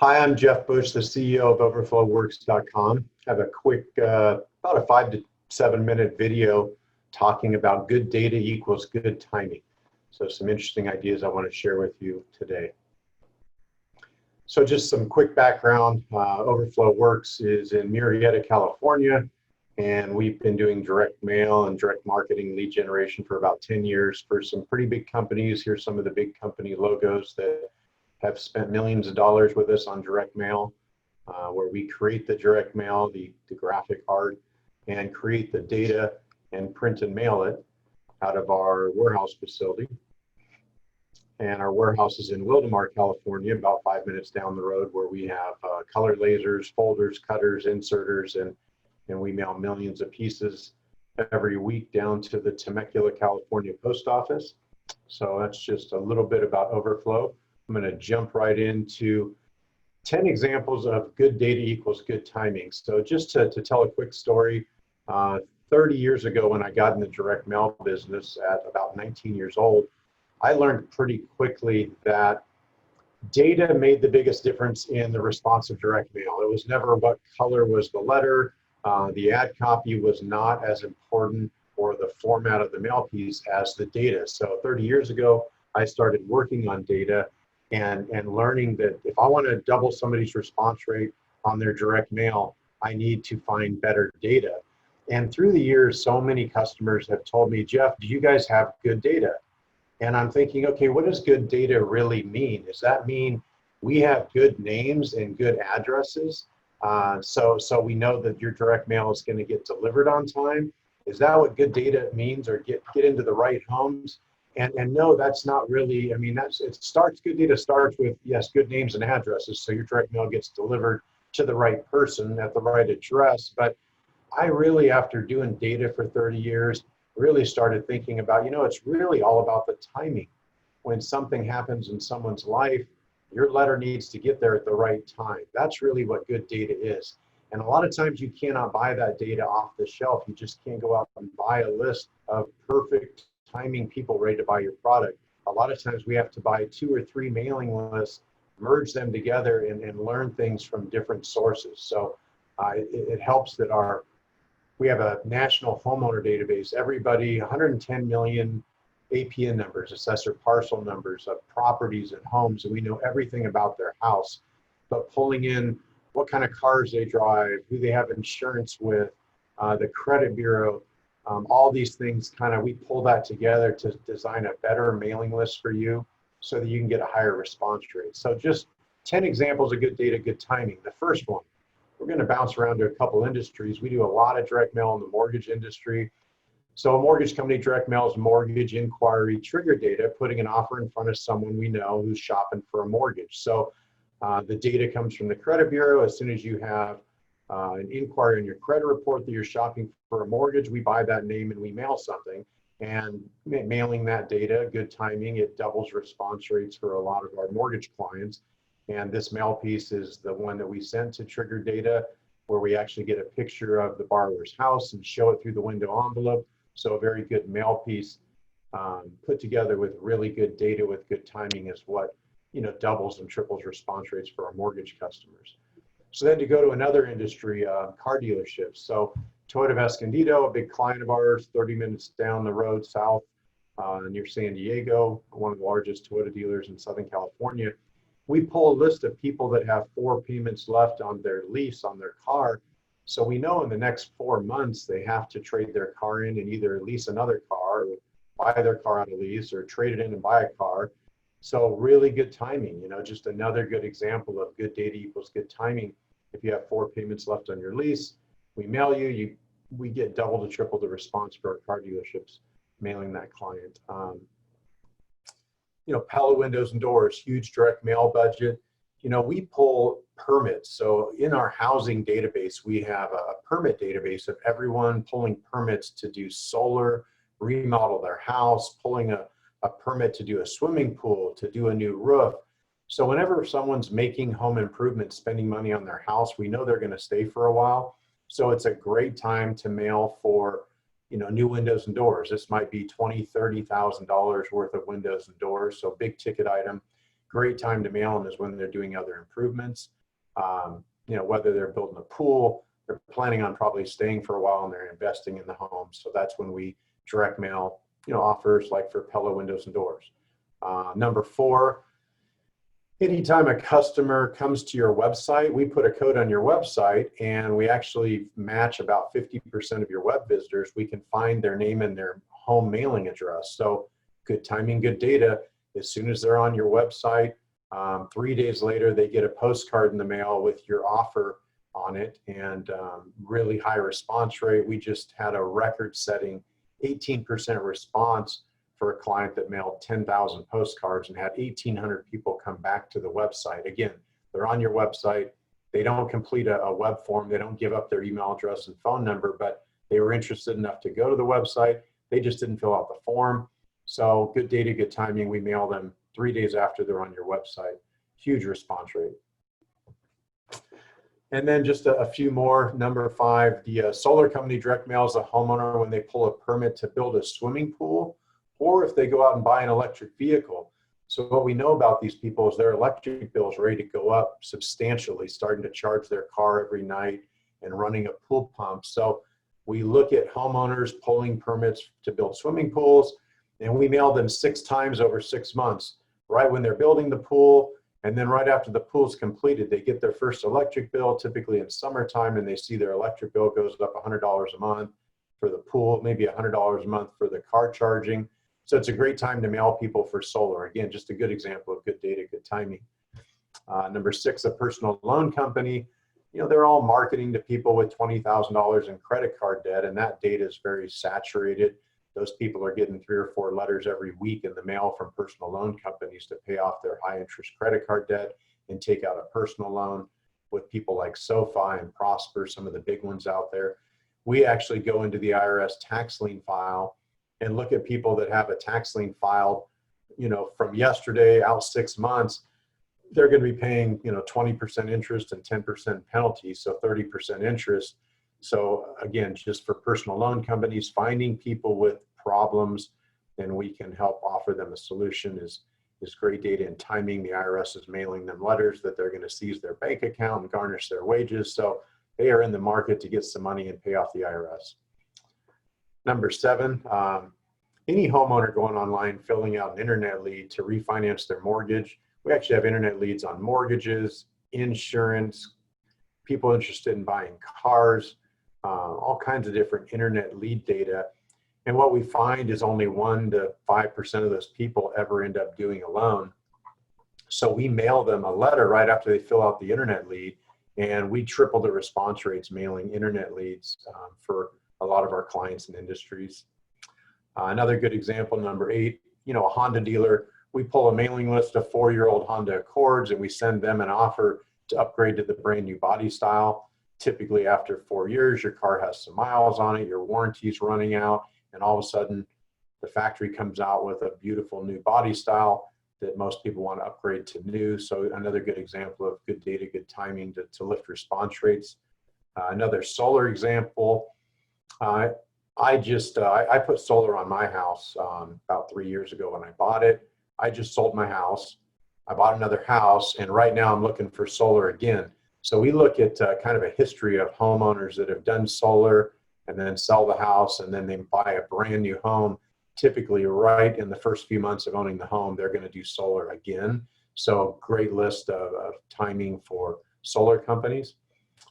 Hi, I'm Jeff Bush, the CEO of overflowworks.com. I have a quick, about a 5 to 7 minute video talking about good data equals good timing. So some interesting ideas I want to share with you today. So just some quick background. Overflow Works is in Murrieta, California, and we've been doing direct mail and direct marketing lead generation for about 10 years for some pretty big companies. Here's some of the big company logos that have spent millions of dollars with us on direct mail, where we create the direct mail, the graphic art, and create the data and print and mail it out of our warehouse facility. And our warehouse is in Wildomar, California, about 5 minutes down the road, where we have color lasers, folders, cutters, inserters, and we mail millions of pieces every week down to the Temecula, California post office. So that's just a little bit about Overflow. I'm going to jump right into 10 examples of good data equals good timing. So just to tell a quick story, 30 years ago when I got in the direct mail business at about 19 years old, I learned pretty quickly that data made the biggest difference in the response of direct mail. It was never what color was the letter. The ad copy was not as important, or the format of the mail piece, as the data. So 30 years ago, I started working on data and learning that if I want to double somebody's response rate on their direct mail, I need to find better data. And through the years, so many customers have told me, Jeff, do you guys have good data? And I'm thinking, okay, what does good data really mean? Does that mean we have good names and good addresses? So we know that your direct mail is going to get delivered on time? Is that what good data means, or get into the right homes? And no, that's not really, I mean, good data starts with, yes, good names and addresses, so your direct mail gets delivered to the right person at the right address. But I really, after doing data for 30 years, really started thinking about, it's really all about the timing. When something happens in someone's life, your letter needs to get there at the right time. That's really what good data is. And a lot of times you cannot buy that data off the shelf. You just can't go out and buy a list of perfect timing people ready to buy your product. A lot of times we have to buy 2 or 3 mailing lists, merge them together, and learn things from different sources. So it helps that we have a national homeowner database. Everybody, 110 million APN numbers, assessor parcel numbers of properties and homes, and we know everything about their house. But pulling in what kind of cars they drive, who they have insurance with, the credit bureau, all these things, we pull that together to design a better mailing list for you so that you can get a higher response rate. So just 10 examples of good data, good timing. The first one, we're going to bounce around to a couple industries. We do a lot of direct mail in the mortgage industry. So a mortgage company direct mails mortgage inquiry trigger data, putting an offer in front of someone we know who's shopping for a mortgage. So the data comes from the credit bureau. As soon as you have an inquiry on your credit report that you're shopping for a mortgage, we buy that name and we mail something. And mailing that data, good timing, it doubles response rates for a lot of our mortgage clients. And this mail piece is the one that we sent to trigger data, where we actually get a picture of the borrower's house and show it through the window envelope. So a very good mail piece put together with really good data with good timing is what doubles and triples response rates for our mortgage customers. So then to go to another industry, car dealerships. So Toyota of Escondido, a big client of ours, 30 minutes down the road south near San Diego, one of the largest Toyota dealers in Southern California. We pull a list of people that have 4 payments left on their lease on their car. So we know in the next 4 months they have to trade their car in and either lease another car, or buy their car on a lease, or trade it in and buy a car. So really good timing, just another good example of good data equals good timing. If you have 4 payments left on your lease, we mail you, we get double to triple the response for our car dealerships mailing that client. Pella Windows and Doors, huge direct mail budget. We pull permits. So in our housing database, we have a permit database of everyone pulling permits to do solar, remodel their house, pulling a permit to do a swimming pool, to do a new roof. So whenever someone's making home improvements, spending money on their house, we know they're going to stay for a while. So it's a great time to mail for, new windows and doors. This might be $20,000, $30,000 worth of windows and doors. So big ticket item. Great time to mail them is when they're doing other improvements. Whether they're building a pool, they're planning on probably staying for a while and they're investing in the home. So that's when we direct mail, offers like for Pella windows and doors. Number 4, anytime a customer comes to your website, we put a code on your website and we actually match about 50% of your web visitors. We can find their name and their home mailing address. So good timing, good data. As soon as they're on your website, 3 days later, they get a postcard in the mail with your offer on it, and really high response rate. We just had a record-setting 18% response for a client that mailed 10,000 postcards and had 1,800 people come back to the website. Again, they're on your website. They don't complete a web form. They don't give up their email address and phone number, but they were interested enough to go to the website. They just didn't fill out the form. So good data, good timing. We mail them 3 days after they're on your website. Huge response rate. And then just a few more. Number 5, the solar company direct mails a homeowner when they pull a permit to build a swimming pool, or if they go out and buy an electric vehicle. So what we know about these people is their electric bill is ready to go up substantially, starting to charge their car every night and running a pool pump. So we look at homeowners pulling permits to build swimming pools, and we mail them 6 times over 6 months, right when they're building the pool. And then right after the pool's completed, they get their first electric bill, typically in summertime, and they see their electric bill goes up $100 a month for the pool, maybe $100 a month for the car charging. So it's a great time to mail people for solar. Again, just a good example of good data, good timing. Number 6, a personal loan company. They're all marketing to people with $20,000 in credit card debt, and that data is very saturated. Those people are getting 3 or 4 letters every week in the mail from personal loan companies to pay off their high interest credit card debt and take out a personal loan with people like SoFi and Prosper, some of the big ones out there. We actually go into the IRS tax lien file and look at people that have a tax lien filed, from yesterday out 6 months. They're going to be paying, 20% interest and 10% penalty, so 30% interest. So again, just for personal loan companies, finding people with problems, and we can help offer them a solution is great data and timing. The IRS is mailing them letters that they're going to seize their bank account and garnish their wages. So they are in the market to get some money and pay off the IRS. Number 7, any homeowner going online, filling out an internet lead to refinance their mortgage. We actually have internet leads on mortgages, insurance, people interested in buying cars, all kinds of different internet lead data. And what we find is only 1 to 5% of those people ever end up doing a loan. So we mail them a letter right after they fill out the internet lead, and we triple the response rates mailing internet leads for a lot of our clients and industries. Another good example, number 8, a Honda dealer, we pull a mailing list of 4-year-old Honda Accords and we send them an offer to upgrade to the brand new body style. Typically after 4 years, your car has some miles on it, your warranty's running out, and all of a sudden the factory comes out with a beautiful new body style that most people want to upgrade to new. So another good example of good data, good timing to lift response rates. Another solar example, I put solar on my house about 3 years ago when I bought it. I just sold my house. I bought another house, and right now I'm looking for solar again. So we look at kind of a history of homeowners that have done solar and then sell the house and then they buy a brand new home. Typically right in the first few months of owning the home, they're going to do solar again. So great list of timing for solar companies.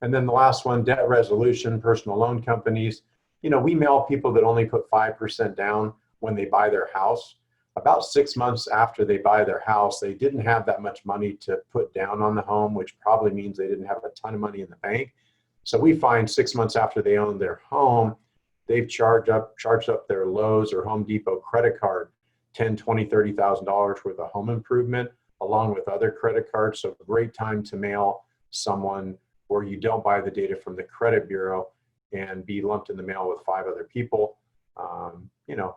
And then the last one, debt resolution, personal loan companies. We mail people that only put 5% down when they buy their house. About 6 months after they buy their house, they didn't have that much money to put down on the home, which probably means they didn't have a ton of money in the bank. So we find 6 months after they own their home, they've charged up their Lowe's or Home Depot credit card, $10,000, $20,000, $30,000 worth of home improvement, along with other credit cards. So great time to mail someone where you don't buy the data from the credit bureau and be lumped in the mail with 5 other people.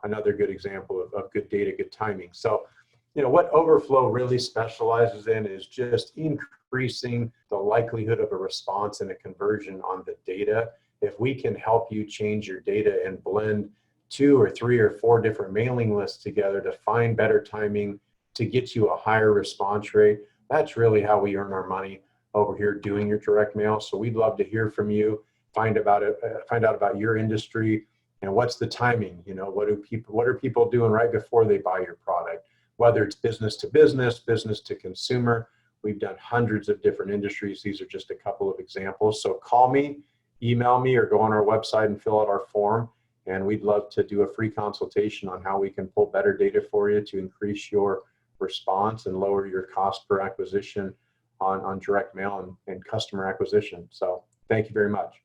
Another good example of good data, good timing. So, what Overflow really specializes in is just increasing the likelihood of a response and a conversion on the data. If we can help you change your data and blend 2 or 3 or 4 different mailing lists together to find better timing, to get you a higher response rate. That's really how we earn our money over here doing your direct mail. So we'd love to hear from you, find out about your industry, and what's the timing. You know, what are people doing right before they buy your product, whether it's business to business, business to consumer. We've done hundreds of different industries. These are just a couple of examples. So call me, email me, or go on our website and fill out our form. And we'd love to do a free consultation on how we can pull better data for you to increase your response and lower your cost per acquisition on direct mail and customer acquisition. So thank you very much.